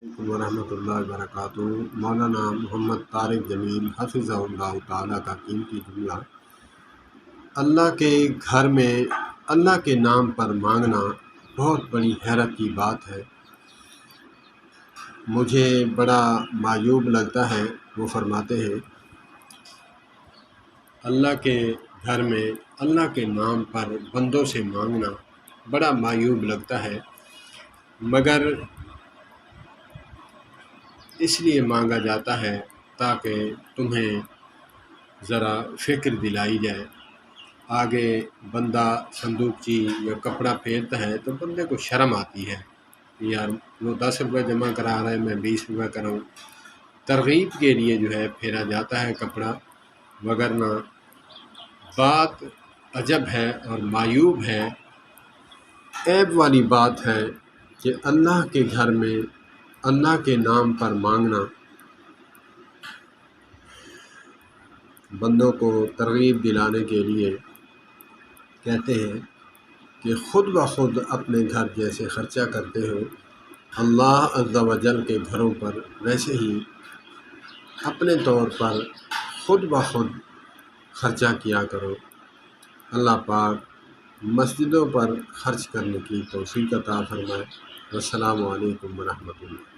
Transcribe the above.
ورحمۃ اللہ وبرکاتہ۔ مولانا محمد طارق جمیل حفظہ اللہ تعالیٰ کا قیمتی جملہ: اللہ کے گھر میں اللہ کے نام پر مانگنا بہت بڑی حیرت کی بات ہے۔ مجھے بڑا معیوب لگتا ہے، وہ فرماتے ہیں، اللہ کے گھر میں اللہ کے نام پر بندوں سے مانگنا بڑا معیوب لگتا ہے، مگر اس لیے مانگا جاتا ہے تاکہ تمہیں ذرا فکر دلائی جائے۔ آگے بندہ صندوقچی یا کپڑا پھیرتا ہے تو بندے کو شرم آتی ہے، یار وہ 10 روپے جمع کرا رہا ہے، میں 20 روپے کراؤں۔ ترغیب کے لیے جو ہے پھیرا جاتا ہے کپڑا، وگرنہ بات عجب ہے اور معیوب ہے، عیب والی بات ہے کہ اللہ کے گھر میں اللہ کے نام پر مانگنا بندوں کو ترغیب دلانے کے لیے کہتے ہیں کہ خود بخود اپنے گھر جیسے خرچہ کرتے ہو اللہ عز و جل کے گھروں پر، ویسے ہی اپنے طور پر خود بخود خرچہ کیا کرو۔ اللہ پاک مسجدوں پر خرچ کرنے کی توفیق عطا فرمائے۔ والسلام علیکم ورحمۃ اللہ۔